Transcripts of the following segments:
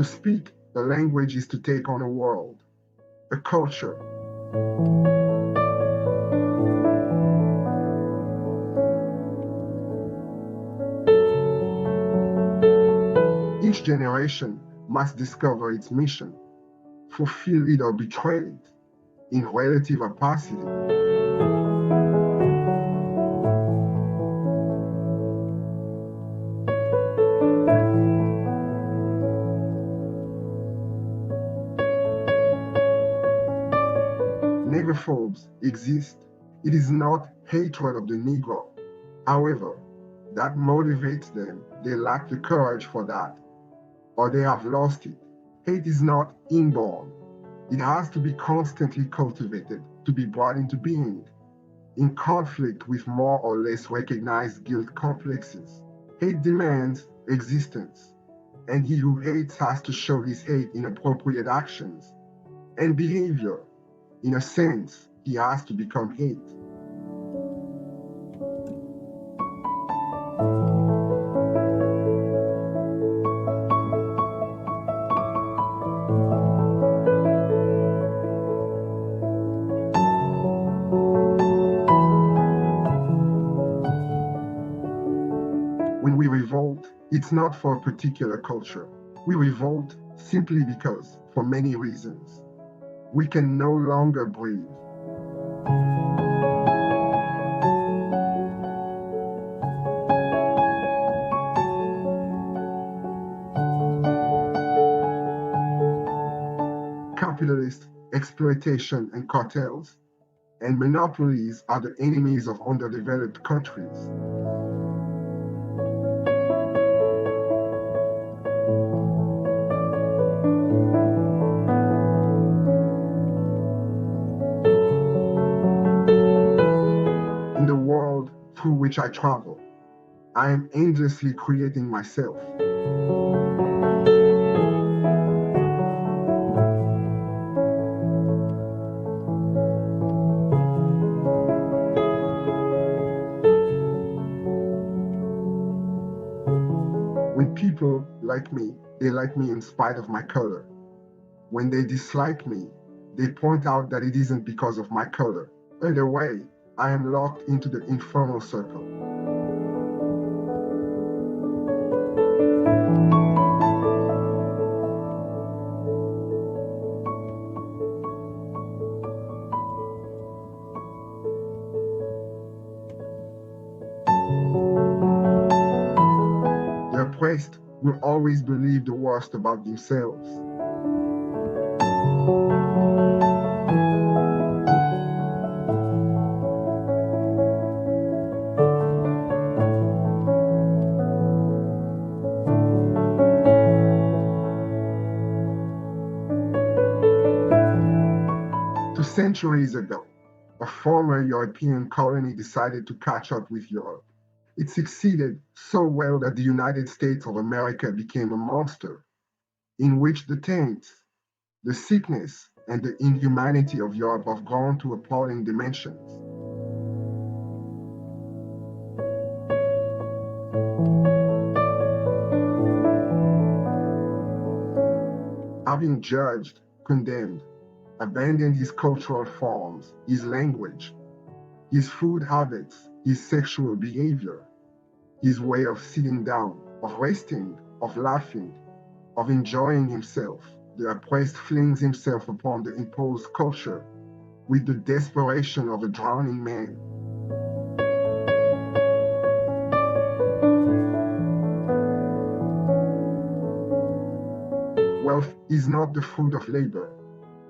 speak a language is to take on a world, a culture. Each generation must discover its mission, fulfill it or betray it, in relative opacity. Negrophobes exist. It is not hatred of the Negro. However, that motivates them. They lack the courage for that, or they have lost it. Hate is not inborn. It has to be constantly cultivated to be brought into being, in conflict with more or less recognized guilt complexes. Hate demands existence, and he who hates has to show his hate in appropriate actions and behavior. In a sense, he has to become hate. When we revolt, it's not for a particular culture. We revolt simply because, for many reasons, we can no longer breathe. Capitalist exploitation and cartels and monopolies are the enemies of underdeveloped countries. Through which I travel, I am endlessly creating myself. When people like me, they like me in spite of my color. When they dislike me, they point out that it isn't because of my color. Either way, I am locked into the infernal circle. The oppressed will always believe the worst about themselves. Centuries ago, a former European colony decided to catch up with Europe. It succeeded so well that the United States of America became a monster, in which the taints, the sickness, and the inhumanity of Europe have grown to appalling dimensions. Having judged, condemned, abandoned his cultural forms, his language, his food habits, his sexual behavior, his way of sitting down, of resting, of laughing, of enjoying himself, the oppressed flings himself upon the imposed culture with the desperation of a drowning man. Wealth is not the fruit of labor,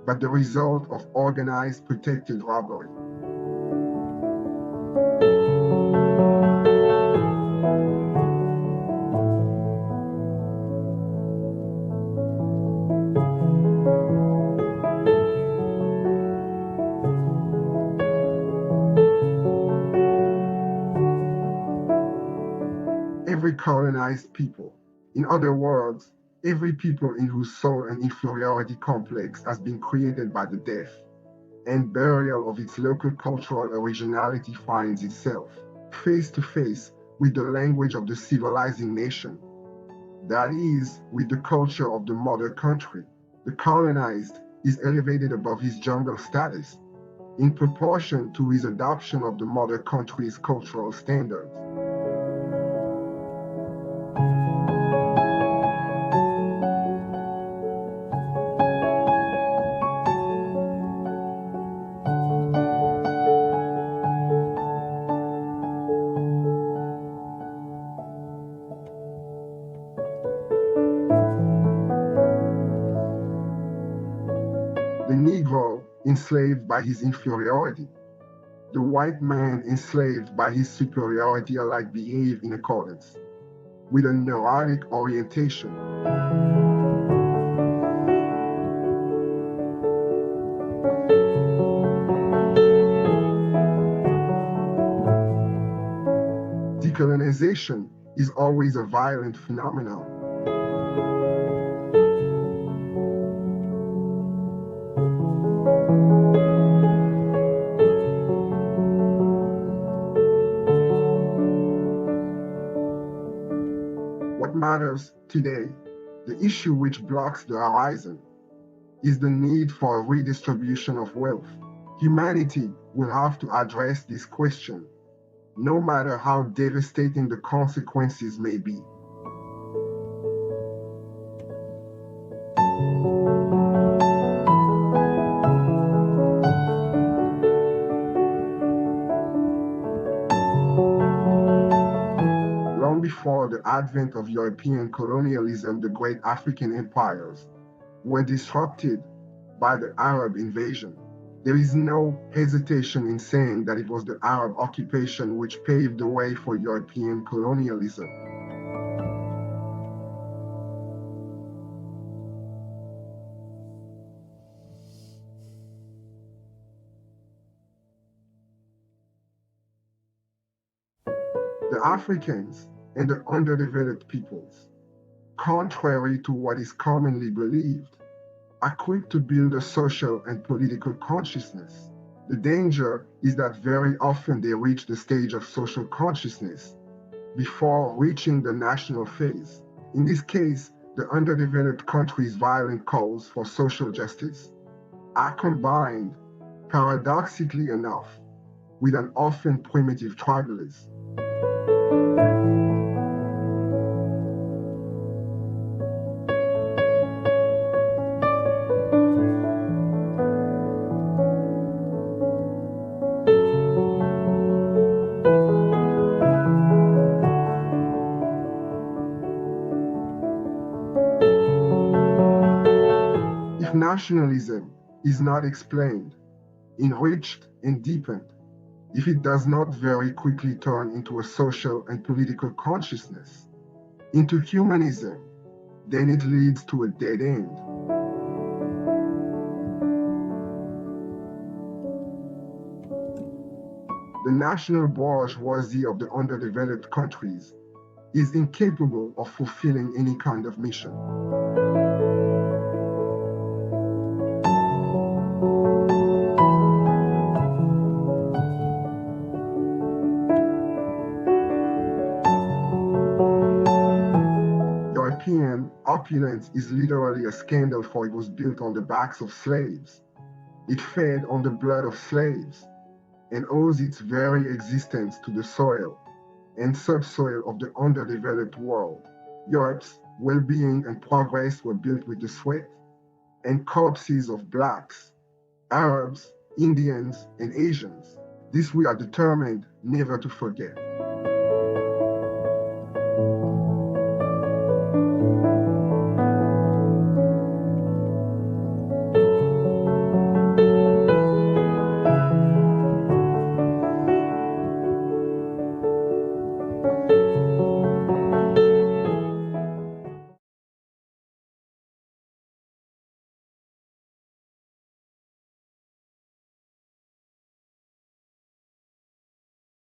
but the result of organized, protected robbery. Every colonized people, in other words, every people in whose soul an inferiority complex has been created by the death and burial of its local cultural originality finds itself face to face with the language of the civilizing nation, That is, with the culture of the mother country. The colonized is elevated above his jungle status in proportion to his adoption of the mother country's cultural standards. The Negro enslaved by his inferiority. The white man enslaved by his superiority alike behave in accordance with a neurotic orientation. Decolonization is always a violent phenomenon. What matters today, the issue which blocks the horizon, is the need for a redistribution of wealth. Humanity will have to address this question, no matter how devastating the consequences may be. Long before the advent of European colonialism, the great African empires were disrupted by the Arab invasion. There is no hesitation in saying that it was the Arab occupation which paved the way for European colonialism. The Africans and the underdeveloped peoples, contrary to what is commonly believed, are quick to build a social and political consciousness. The danger is that very often they reach the stage of social consciousness before reaching the national phase. In this case, the underdeveloped countries' violent calls for social justice are combined, paradoxically enough, with an often primitive tribalism. If nationalism is not explained, enriched, and deepened, if it does not very quickly turn into a social and political consciousness, into humanism, then it leads to a dead end. The national bourgeoisie of the underdeveloped countries is incapable of fulfilling any kind of mission. European opulence is literally a scandal, for it was built on the backs of slaves. It fed on the blood of slaves and owes its very existence to the soil and subsoil of the underdeveloped world. Europe's well-being and progress were built with the sweat and corpses of blacks, Arabs, Indians, and Asians. This we are determined never to forget.